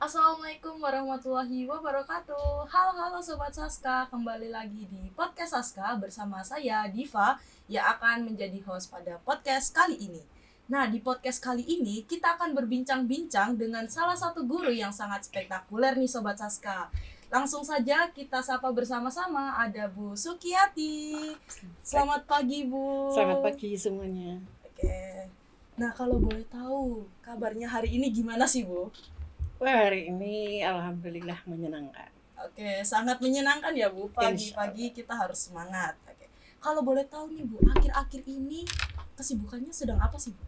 Assalamualaikum warahmatullahi wabarakatuh. Halo Sobat Saska, kembali lagi di podcast Saska bersama saya Diva yang akan menjadi host pada podcast kali ini. Nah, di podcast kali ini kita akan berbincang-bincang dengan salah satu guru yang sangat spektakuler nih Sobat Saska. Langsung saja kita sapa bersama-sama, ada Bu Sukiyati. Selamat pagi Bu. Selamat pagi semuanya. Oke. Nah, kalau boleh tahu kabarnya hari ini gimana sih Bu? Wah, hari ini alhamdulillah menyenangkan. Oke, sangat menyenangkan ya Bu. Pagi-pagi kita harus semangat. Oke. Kalau boleh tahu nih Bu, akhir-akhir ini kesibukannya sedang apa sih Bu?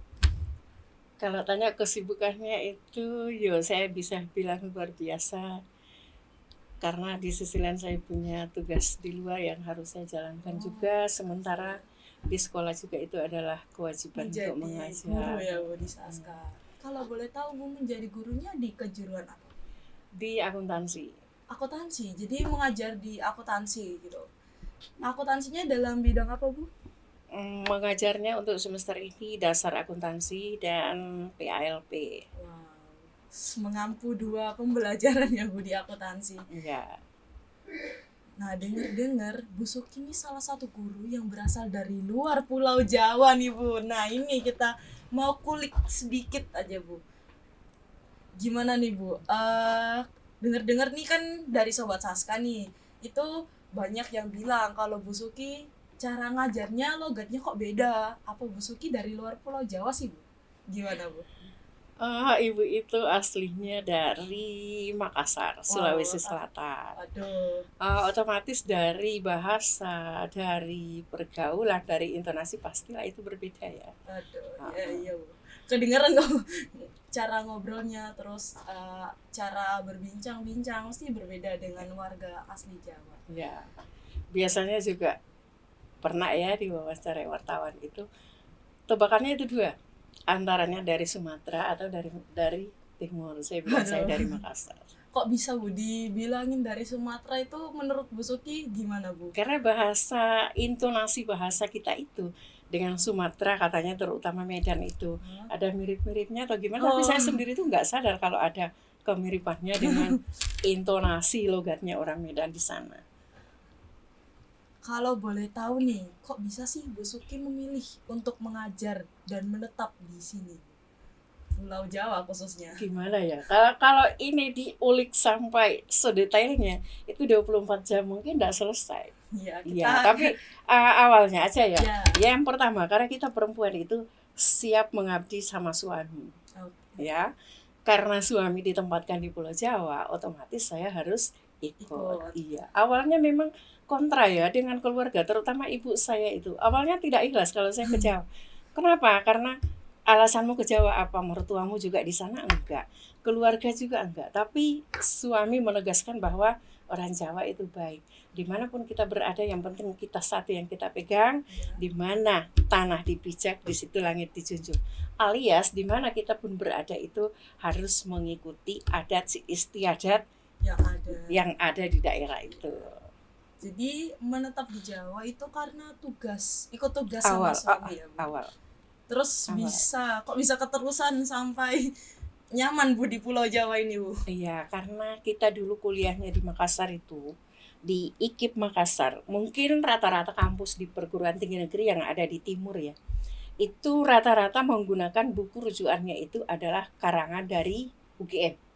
Kalau tanya kesibukannya itu, saya bisa bilang luar biasa. Karena di sisi lain saya punya tugas di luar yang harus saya jalankan juga. Sementara di sekolah juga itu adalah kewajiban Menjadi untuk mengajar. guru ya Bu di Saska. Kalau boleh tahu Bu menjadi gurunya di kejuruan apa? Di akuntansi. Akuntansi. Jadi mengajar di akuntansi gitu. Akuntansinya dalam bidang apa Bu? Mengajarnya untuk semester ini dasar akuntansi dan PALP. Wow. Mengampu dua pembelajaran ya Bu di akuntansi. Ya. Nah, dengar-dengar Bu Suki ini salah satu guru yang berasal dari luar Pulau Jawa nih Bu. Nah, ini kita mau kulik sedikit aja Bu. Gimana nih Bu? Dengar-dengar nih kan dari Sobat Saska nih, itu banyak yang bilang kalau Bu Suki cara ngajarnya logatnya kok beda. Apa Bu Suki dari luar Pulau Jawa sih Bu? Gimana Bu? Ibu itu aslinya dari Makassar, Sulawesi Selatan. Aduh. Otomatis dari bahasa, dari pergaulan, dari intonasi pastilah itu berbeda ya. Aduh, iya Bu. Kedengeran kok cara ngobrolnya, terus cara berbincang-bincang mesti berbeda dengan warga asli Jawa. Ya, biasanya juga pernah ya diwawancara wartawan itu, tebakannya itu dua, antaranya dari Sumatera atau dari Timur. Saya bilang saya dari Makassar. Kok bisa Bu dibilangin dari Sumatera itu menurut Bu Suki gimana Bu? Karena intonasi bahasa kita itu dengan Sumatera katanya, terutama Medan itu ada mirip-miripnya atau gimana, tapi saya sendiri tuh nggak sadar kalau ada kemiripannya dengan intonasi logatnya orang Medan di sana. Kalau boleh tahu nih, kok bisa sih Bu Suki memilih untuk mengajar dan menetap di sini? Pulau Jawa khususnya. Gimana ya? Kalau ini diulik sampai sedetailnya, itu 24 jam mungkin nggak selesai. Iya, tapi awalnya aja ya. Yang pertama, karena kita perempuan itu siap mengabdi sama suami. Ya. Karena suami ditempatkan di Pulau Jawa, otomatis saya harus ikut. Iya. Awalnya memang kontra ya dengan keluarga, terutama ibu saya itu. Awalnya tidak ikhlas kalau saya ke Jawa. Kenapa? Karena alasanmu ke Jawa apa? Mertuamu juga di sana? Enggak. Keluarga juga enggak. Tapi suami menegaskan bahwa orang Jawa itu baik. Dimanapun kita berada, yang penting kita satu yang kita pegang. Dimana tanah dipijak, di situ langit dijunjung. Alias dimana kita pun berada itu harus mengikuti adat istiadat yang ada di daerah itu. Jadi menetap di Jawa itu karena ikut tugas sama suami ya Bu? Awal. Terus kok bisa keterusan sampai nyaman Bu di Pulau Jawa ini Bu? Iya, karena kita dulu kuliahnya di Makassar itu, di IKIP Makassar. Mungkin rata-rata kampus di perguruan tinggi negeri yang ada di timur ya, itu rata-rata menggunakan buku rujukannya itu adalah karangan dari UGM.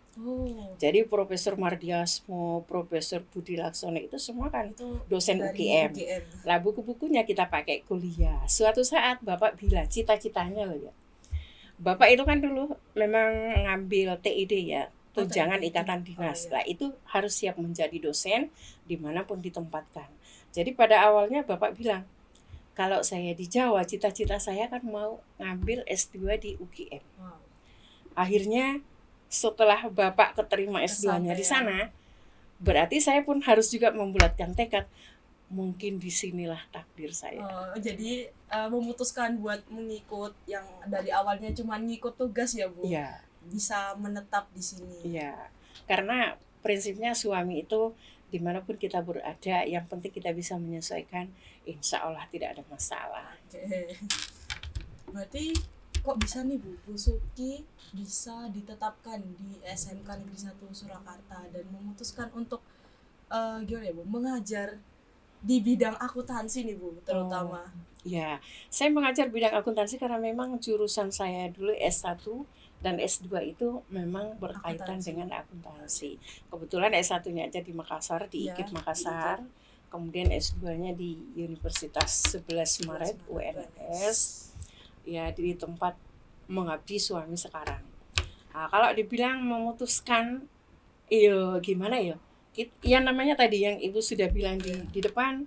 Jadi Profesor Mardiasmo, Profesor Budi Laksono itu semua kan dosen UGM. Lah buku-bukunya kita pakai kuliah. Suatu saat Bapak bilang cita-citanya loh ya. Bapak itu kan dulu memang ngambil TID ya, tunjangan ikatan dinas. Lah itu harus siap menjadi dosen dimanapun ditempatkan. Jadi pada awalnya Bapak bilang, kalau saya di Jawa, cita-cita saya kan mau ngambil S2 di UGM. Akhirnya setelah Bapak keterima S2-nya di sana, berarti saya pun harus juga membulatkan tekad. Mungkin disinilah takdir saya. Jadi memutuskan buat mengikut yang dari awalnya cuma ngikut tugas ya Bu? Iya. Bisa menetap di sini. Iya, karena prinsipnya suami itu dimanapun kita berada, yang penting kita bisa menyesuaikan, insya Allah tidak ada masalah. Berarti kok bisa nih Bu Suki bisa ditetapkan di SMK Negeri 1 Surakarta dan memutuskan untuk gimana ya Bu, mengajar di bidang akuntansi nih Bu terutama. Ya, saya mengajar bidang akuntansi karena memang jurusan saya dulu S1 dan S2 itu memang berkaitan Akuntansi. dengan akuntansi. Kebetulan S1-nya aja di Makassar, di Ya, IKIP di Makassar. Kemudian S2-nya di Universitas 11 Maret UNS. Ya, di tempat mengabdi suami sekarang. Nah, kalau dibilang memutuskan, iyo gimana ya? Yang namanya tadi yang Ibu sudah bilang di depan,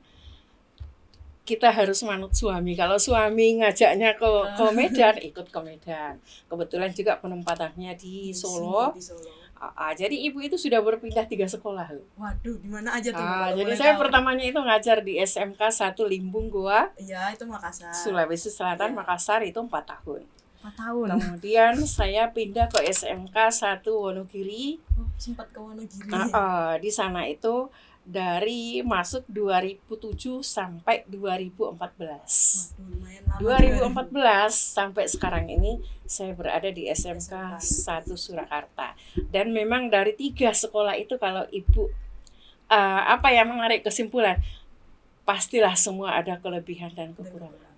kita harus manut suami. Kalau suami ngajaknya ke Medan, ikut ke Medan. Kebetulan juga penempatannya di Solo. Di Solo. Jadi ibu itu sudah berpindah 3 sekolah. Waduh, di mana aja tuh? Bu, kalau Jadi boleh saya tahu? pertamanya itu ngajar di SMK 1 Limbung Goa, Iya, itu Makassar. Sulawesi Selatan, Iya. Makassar itu 4 tahun. 4 tahun. Kemudian saya pindah ke SMK 1 Wonogiri. Oh, sempat ke Wonogiri. Di sana itu dari masuk 2007 sampai 2014. Waduh, lumayan lama. 2014 sampai sekarang ini saya berada di SMK 1 Surakarta. Dan memang dari 3 sekolah itu kalau Ibu menarik kesimpulan, pastilah semua ada kelebihan dan kekurangan.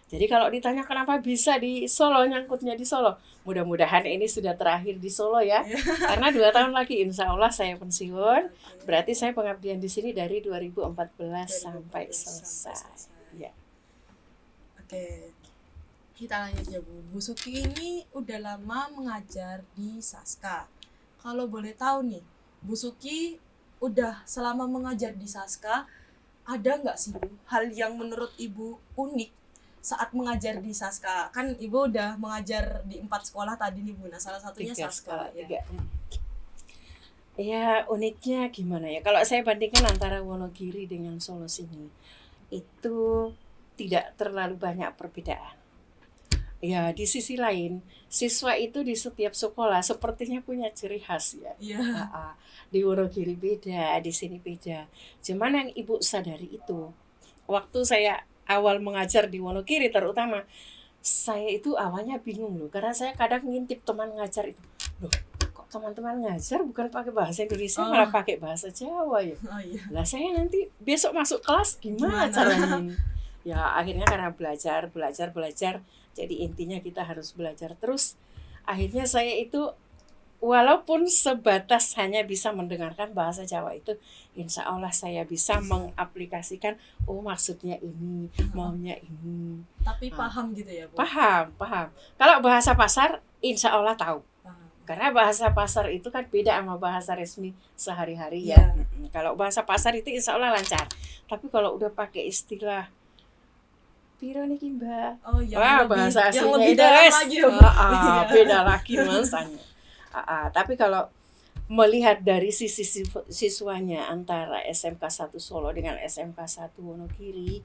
Jadi kalau ditanya kenapa bisa di Solo, nyangkutnya di Solo, mudah-mudahan ini sudah terakhir di Solo ya. Karena 2 tahun lagi insya Allah saya pensiun. Berarti saya pengabdian di sini dari 2014 sampai selesai. Ya. Oke. Kita lanjut ya Bu Suki ini udah lama mengajar di Saska. Kalau boleh tahu nih, Bu Suki udah selama mengajar di Saska, ada nggak sih Bu hal yang menurut Ibu unik saat mengajar di Saska? Kan Ibu udah mengajar di 4 sekolah tadi nih Bu, nah salah satunya 3 Saska. sekolah, Ya uniknya gimana ya, kalau saya bandingkan antara Wonogiri dengan Solo sini, itu tidak terlalu banyak perbedaan. Ya di sisi lain, siswa itu di setiap sekolah sepertinya punya ciri khas ya. Iya. Di Wonogiri beda, di sini beda. Cuman yang Ibu sadari itu, waktu saya awal mengajar di Wonogiri terutama, saya itu awalnya bingung loh, karena saya kadang ngintip teman ngajar itu, loh kok teman-teman ngajar bukan pakai bahasa Indonesia malah pakai bahasa Jawa ya. Oh iya. Lah saya nanti besok masuk kelas gimana caranya? Ya akhirnya karena belajar, jadi intinya kita harus belajar terus. Akhirnya saya itu walaupun sebatas hanya bisa mendengarkan bahasa Jawa itu, insya Allah saya bisa mengaplikasikan, oh maksudnya ini, maunya ini. Tapi paham gitu ya Bu? Paham. Kalau bahasa pasar, insya Allah tahu. Paham. Karena bahasa pasar itu kan beda sama bahasa resmi sehari-hari ya. Kalau bahasa pasar itu insya Allah lancar. Tapi kalau udah pakai istilah piro niki Mbak. Oh, yang bahasa yang aslinya lebih itu dalam lagi ya Bu. beda lagi masanya. Tapi kalau melihat dari sisi siswanya antara SMK 1 Solo dengan SMK 1 Wonogiri,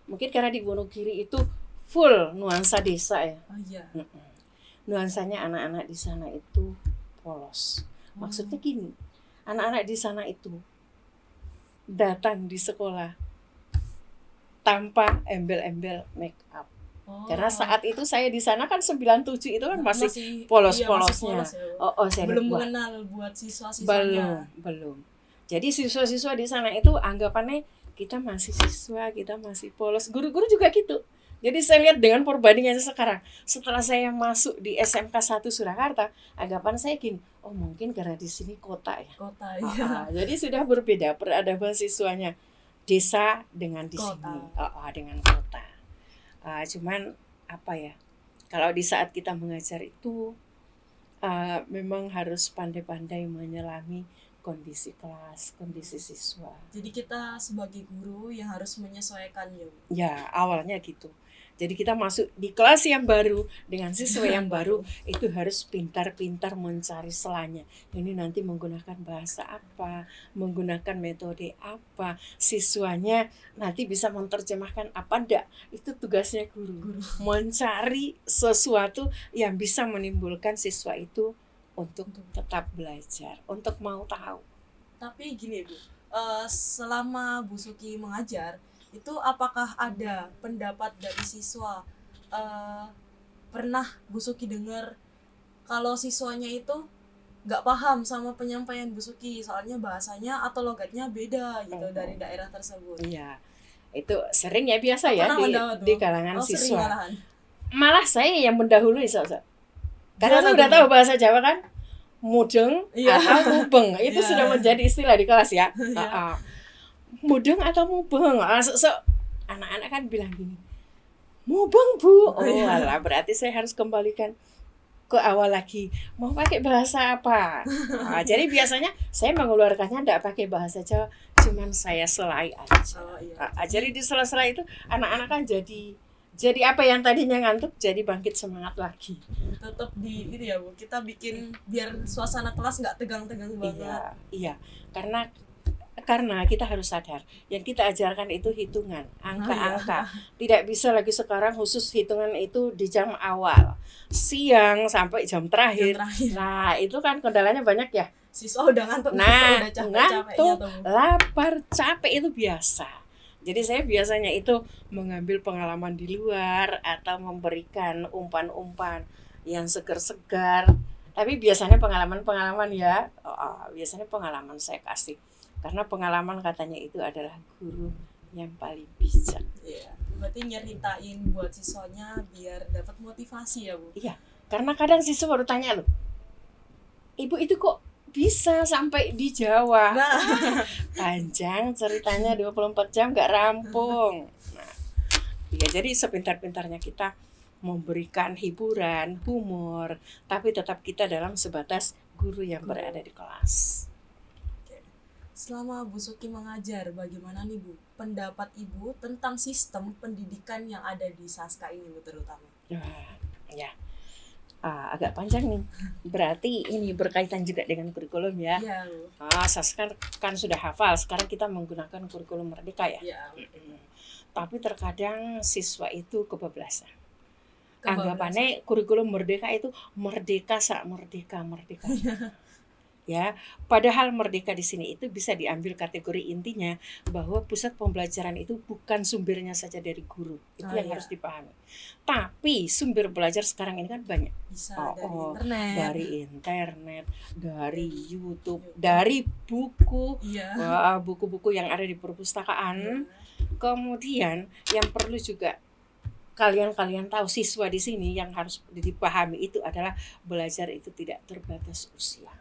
mungkin karena di Wonogiri itu full nuansa desa ya. Oh iya. Nuansanya anak-anak di sana itu polos. Maksudnya gini, anak-anak di sana itu datang di sekolah tanpa embel-embel make up. Karena saat itu saya di sana kan 97 itu kan masih polos-polosnya. Saya belum mengenal buat siswa-siswanya. Belum. Jadi siswa-siswa di sana itu anggapannya kita masih siswa, kita masih polos. Guru-guru juga gitu. Jadi saya lihat dengan perbandingannya sekarang, setelah saya masuk di SMK 1 Surakarta, anggapan saya gini, oh mungkin karena di sini kota ya. Jadi sudah berbeda peradaban siswanya desa dengan di sini, dengan kota. Cuman kalau di saat kita mengajar itu memang harus pandai-pandai menyelami kondisi kelas, kondisi siswa. Jadi kita sebagai guru yang harus menyesuaikan ya. Ya awalnya gitu. Jadi kita masuk di kelas yang baru dengan siswa yang baru itu harus pintar-pintar mencari selanya. Ini nanti menggunakan bahasa apa, menggunakan metode apa, siswanya nanti bisa menerjemahkan apa enggak. Itu tugasnya guru. Mencari sesuatu yang bisa menimbulkan siswa itu untuk tetap belajar, untuk mau tahu. Tapi gini Bu, selama Bu Suki mengajar, itu apakah ada pendapat dari siswa pernah Bu Suki dengar kalau siswanya itu nggak paham sama penyampaian Bu Suki, soalnya bahasanya atau logatnya beda gitu dari daerah tersebut. Iya, itu sering ya, biasa ya Pernah mendapat di tuh? kalangan Oh, sering siswa. malahan. Malah saya yang mendahului, karena Gimana lu udah tuh, tahu Bu? bahasa Jawa kan, mudeng Iya. atau mubeng, itu Iya. sudah menjadi istilah di kelas ya. Iya. Mudeng atau mubeng, anak-anak kan bilang gini, mubeng Bu. Oh Iya. alah, berarti saya harus kembalikan ke awal lagi, mau pakai bahasa apa. Jadi biasanya saya mengeluarkannya tidak pakai bahasa Jawa, cuman saya selai aja. Oh, iya. Jadi di sela-sela itu anak-anak kan jadi apa yang tadinya ngantuk jadi bangkit semangat lagi. Tetap di itu ya Bu, kita bikin biar suasana kelas nggak tegang-tegang banget. Iya, karena kita harus sadar yang kita ajarkan itu hitungan, angka-angka. Tidak bisa lagi sekarang khusus hitungan itu di jam awal, siang sampai jam terakhir. Nah, itu kan kendalanya banyak ya. Siswa udah ngantuk, Nah, udah capek-capeknya tuh. lapar, capek itu biasa. Jadi saya biasanya itu mengambil pengalaman di luar atau memberikan umpan-umpan yang segar-segar. Tapi biasanya pengalaman ya, biasanya pengalaman saya kasih. Karena pengalaman katanya itu adalah guru yang paling bijak. Iya. Berarti nyeritain buat siswanya biar dapat motivasi ya Bu. Iya, karena kadang siswa baru tanya loh, Ibu itu kok bisa sampai di Jawa? Nah. Panjang ceritanya 24 jam gak rampung. Nah, ya jadi sepintar-pintarnya kita memberikan hiburan, humor, tapi tetap kita dalam sebatas guru yang berada di kelas. Selama Bu Suki mengajar, bagaimana nih Bu pendapat Ibu tentang sistem pendidikan yang ada di Saska ini Bu terutama? Ya, agak panjang nih. Berarti ini berkaitan juga dengan kurikulum ya. Iya Bu. Saska kan sudah hafal, sekarang kita menggunakan kurikulum Merdeka ya. Iya. Tapi terkadang siswa itu kebablasan. Anggapannya kurikulum Merdeka itu merdeka sak merdeka. Ya, padahal merdeka di sini itu bisa diambil kategori intinya bahwa pusat pembelajaran itu bukan sumbernya saja dari guru. Itu yang harus dipahami. Tapi sumber belajar sekarang ini kan banyak. Bisa dari internet, dari YouTube, dari buku, buku-buku yang ada di perpustakaan. Kemudian yang perlu juga kalian tahu, siswa di sini yang harus dipahami itu adalah belajar itu tidak terbatas usia.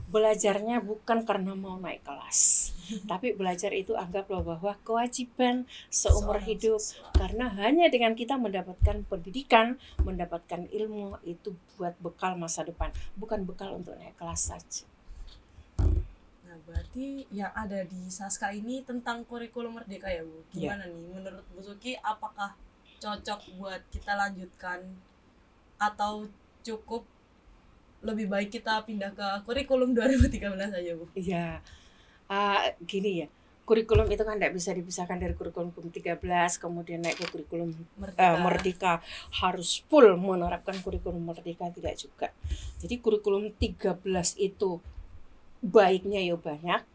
Belajarnya bukan karena mau naik kelas, tapi belajar itu anggaplah bahwa kewajiban seumur hidup, karena hanya dengan kita mendapatkan pendidikan, mendapatkan ilmu itu buat bekal masa depan, bukan bekal untuk naik kelas saja. Nah, berarti yang ada di Saska ini tentang kurikulum Merdeka ya Bu. Gimana nih menurut Bu Suki, apakah cocok buat kita lanjutkan atau cukup lebih baik kita pindah ke kurikulum 2013 aja Bu? Iya, gini ya, kurikulum itu kan tidak bisa dipisahkan dari kurikulum 13, kemudian naik ke kurikulum Merdeka harus full menerapkan kurikulum Merdeka, tidak juga. Jadi kurikulum 13 itu baiknya ya banyak,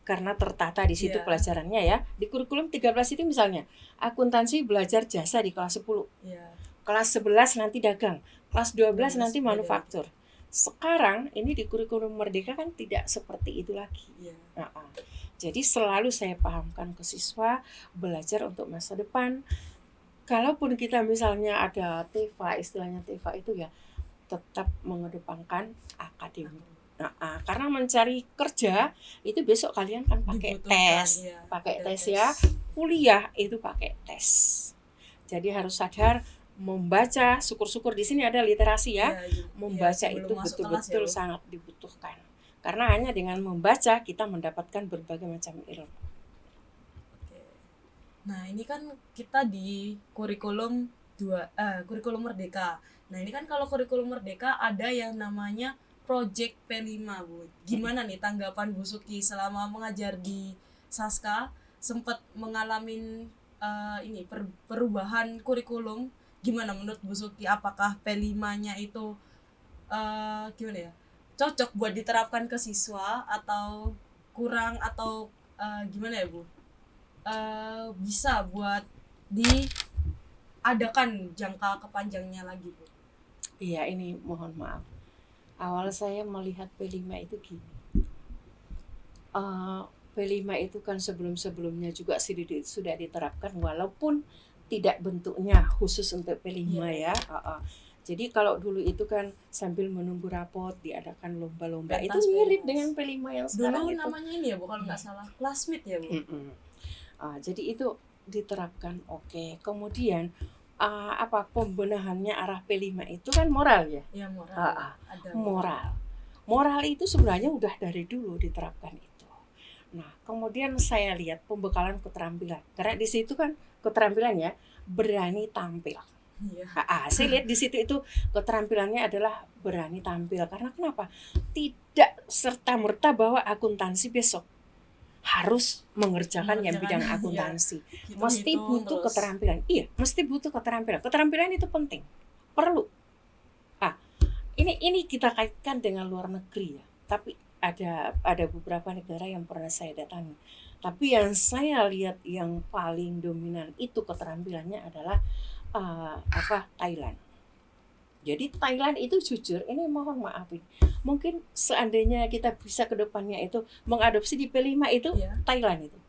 karena tertata di situ pelajarannya ya. Di kurikulum 13 itu misalnya akuntansi belajar jasa di kelas 10, kelas 11 nanti dagang, kelas 12 nanti manufaktur. Sekarang ini di kurikulum Merdeka kan tidak seperti itu lagi. Jadi selalu saya pahamkan ke siswa, belajar untuk masa depan. Kalaupun kita misalnya ada TEFA, istilahnya TEFA itu ya tetap mengedepankan akademik. Karena mencari kerja itu besok kalian kan pakai tes ya, kuliah itu pakai tes. Jadi harus sadar membaca, syukur-syukur di sini ada literasi ya. Membaca itu betul-betul sangat dibutuhkan. Karena hanya dengan membaca kita mendapatkan berbagai macam ilmu. Nah, ini kan kita di kurikulum kurikulum Merdeka. Nah, ini kan kalau kurikulum Merdeka ada yang namanya Project P5 Bu. Gimana nih tanggapan Bu Suki selama mengajar di Saska, sempat mengalami perubahan kurikulum? Gimana menurut Bu Suki, apakah P5-nya itu gimana ya, cocok buat diterapkan ke siswa atau kurang, atau gimana ya Bu, bisa buat adakan jangka kepanjangnya lagi, Bu? Iya, ini mohon maaf. Awal saya melihat P5 itu gini. P5 itu kan sebelum-sebelumnya juga sudah diterapkan walaupun tidak bentuknya khusus untuk P5 ya. Jadi kalau dulu itu kan sambil menunggu rapot diadakan lomba-lomba. Itu Pentas, mirip pentas. dengan P5 yang sekarang Dulu itu. namanya ini ya, Bu, kalau nggak salah classmate ya, Bu? Jadi itu diterapkan. Oke. Kemudian pembenahannya arah P5 itu kan moral ya. Ya, moral. Ada moral itu sebenarnya udah dari dulu diterapkan itu. Nah, kemudian saya lihat pembekalan keterampilan. Karena di situ kan keterampilannya berani tampil. Iya. Saya lihat di situ itu keterampilannya adalah berani tampil. Karena kenapa? Tidak serta-merta bahwa akuntansi besok harus mengerjakan yang bidang akuntansi. Iya. Mesti butuh keterampilan. Iya, mesti butuh keterampilan. Keterampilan itu penting. Perlu. Ini kita kaitkan dengan luar negeri ya. Tapi ada beberapa negara yang pernah saya datangi. Tapi yang saya lihat yang paling dominan itu keterampilannya adalah Thailand. Jadi Thailand itu jujur, ini mohon maaf, mungkin seandainya kita bisa ke depannya itu mengadopsi di P5 itu Thailand itu.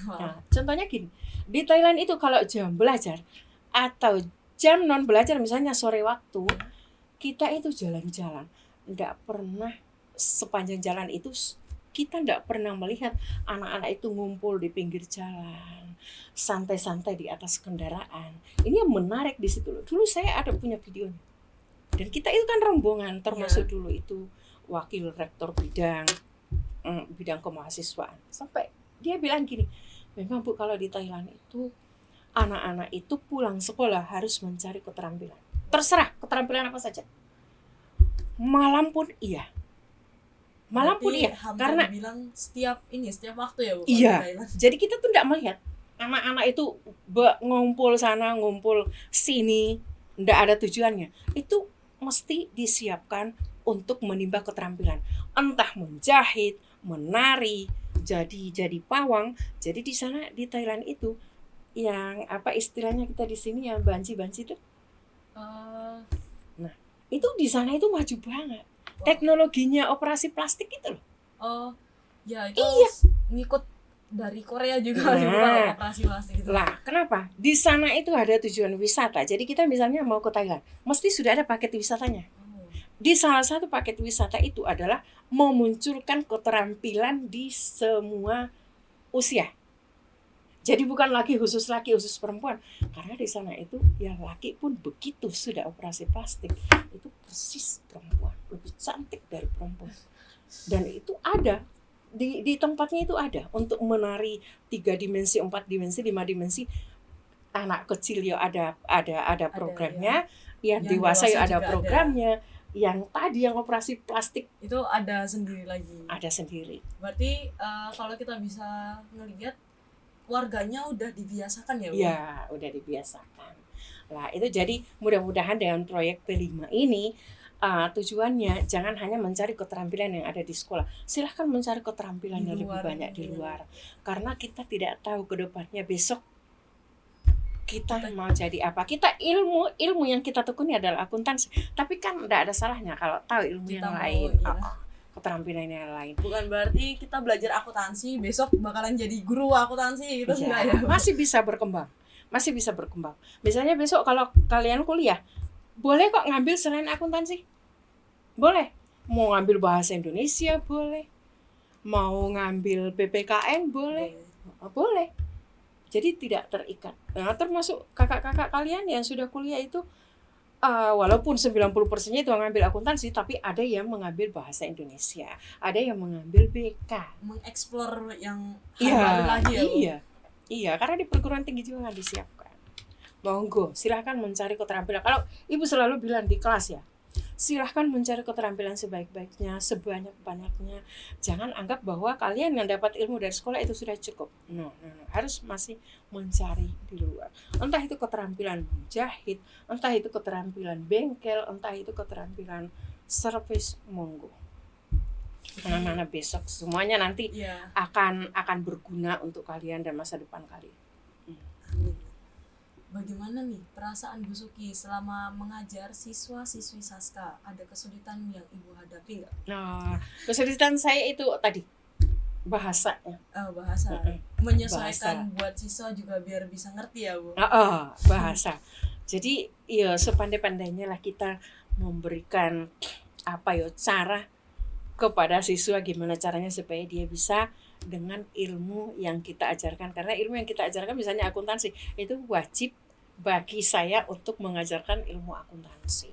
Nah, contohnya gini, di Thailand itu kalau jam belajar atau jam non belajar misalnya sore waktu, kita itu jalan-jalan, enggak pernah sepanjang jalan itu kita enggak pernah melihat anak-anak itu ngumpul di pinggir jalan, santai-santai di atas kendaraan. Ini yang menarik di situ. Dulu saya ada punya videonya. Dan kita itu kan rombongan, termasuk dulu itu wakil rektor bidang kemahasiswaan. Sampai dia bilang gini, memang Bu kalau di Thailand itu anak-anak itu pulang sekolah harus mencari keterampilan. Terserah keterampilan apa saja. Malam pun iya. Karena bilang setiap waktu ya, Bu. Iya. Jadi kita tuh enggak melihat anak-anak itu ngumpul sana, ngumpul sini, enggak ada tujuannya. Itu mesti disiapkan untuk menimba keterampilan. Entah menjahit, menari, jadi pawang. Jadi di sana di Thailand itu yang istilahnya kita di sini yang banci itu. Nah, itu di sana itu maju banget. Teknologinya operasi plastik itu loh. Itu ngikut dari Korea juga operasi plastik itu. Lah, kenapa? Di sana itu ada tujuan wisata. Jadi kita misalnya mau ke Thailand, mesti sudah ada paket wisatanya. Di salah satu paket wisata itu adalah memunculkan keterampilan di semua usia. Jadi bukan lagi khusus laki, khusus perempuan. Karena di sana itu ya laki pun begitu sudah operasi plastik. Itu persis perempuan. Lebih cantik dari perempuan. Dan itu ada. Di tempatnya itu ada. Untuk menari 3 dimensi, 4 dimensi, 5 dimensi. Anak kecil ya ada programnya. Yang dewasa ya ada programnya. Yang tadi yang operasi plastik. Itu ada sendiri lagi. Ada sendiri. Berarti kalau kita bisa ngelihat warganya udah dibiasakan ya, Bu? Ya, udah dibiasakan. Lah, itu jadi mudah-mudahan dengan proyek P5 ini tujuannya jangan hanya mencari keterampilan yang ada di sekolah. Silahkan mencari keterampilan yang lebih banyak di luar. Karena kita tidak tahu ke depannya besok kita mau jadi apa. Kita ilmu yang kita tekuni adalah akuntansi. Tapi kan enggak ada salahnya kalau tahu ilmu yang lain. Keterampilan yang lain. Bukan berarti kita belajar akuntansi besok bakalan jadi guru akuntansi gitu enggak ya? Masih bisa berkembang. Misalnya besok kalau kalian kuliah, boleh kok ngambil selain akuntansi. Boleh. Mau ngambil bahasa Indonesia boleh. Mau ngambil PPKN boleh. Boleh. Jadi tidak terikat. Nah, termasuk kakak-kakak kalian yang sudah kuliah itu walaupun 90%-nya itu mengambil akuntansi, tapi ada yang mengambil bahasa Indonesia, ada yang mengambil BK, mengeksplor yang baru lagi ya. Iya, karena di perguruan tinggi juga nggak disiapkan. Monggo, silahkan mencari keterampilan. Kalau Ibu selalu bilang di kelas ya, silahkan mencari keterampilan sebaik-baiknya, sebanyak-banyaknya. Jangan anggap bahwa kalian yang dapat ilmu dari sekolah itu sudah cukup. No. Harus masih mencari di luar. Entah itu keterampilan menjahit, entah itu keterampilan bengkel, entah itu keterampilan servis, monggo. Mana-mana besok semuanya nanti akan berguna untuk kalian dan masa depan kalian. bagaimana nih perasaan Bu Suki selama mengajar siswa-siswi Saska? Ada kesulitan yang Ibu hadapi nggak? Nah, kesulitan saya itu tadi bahasanya. Bahasa. Mm-mm. Menyesuaikan buat siswa juga biar bisa ngerti ya, Bu. Bahasa. Jadi ya sepandai-pandainya lah kita memberikan cara kepada siswa, gimana caranya supaya dia bisa dengan ilmu yang kita ajarkan. Karena ilmu yang kita ajarkan misalnya akuntansi, itu wajib bagi saya untuk mengajarkan ilmu akuntansi.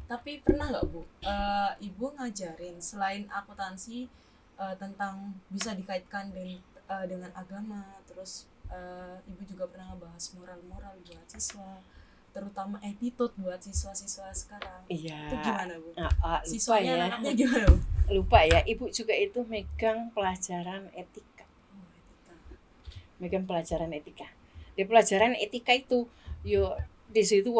Tapi pernah nggak, Bu, Ibu ngajarin selain akuntansi tentang bisa dikaitkan dengan agama, terus Ibu juga pernah ngebahas moral-moral buat siswa, terutama attitude buat siswa-siswa sekarang. Iya. Itu gimana, Bu? Lupa Siswanya ya. nangkapnya gimana, Bu? Lupa ya, Ibu juga itu megang pelajaran etika. Etika. Megang pelajaran etika. Di pelajaran etika itu, yo di situ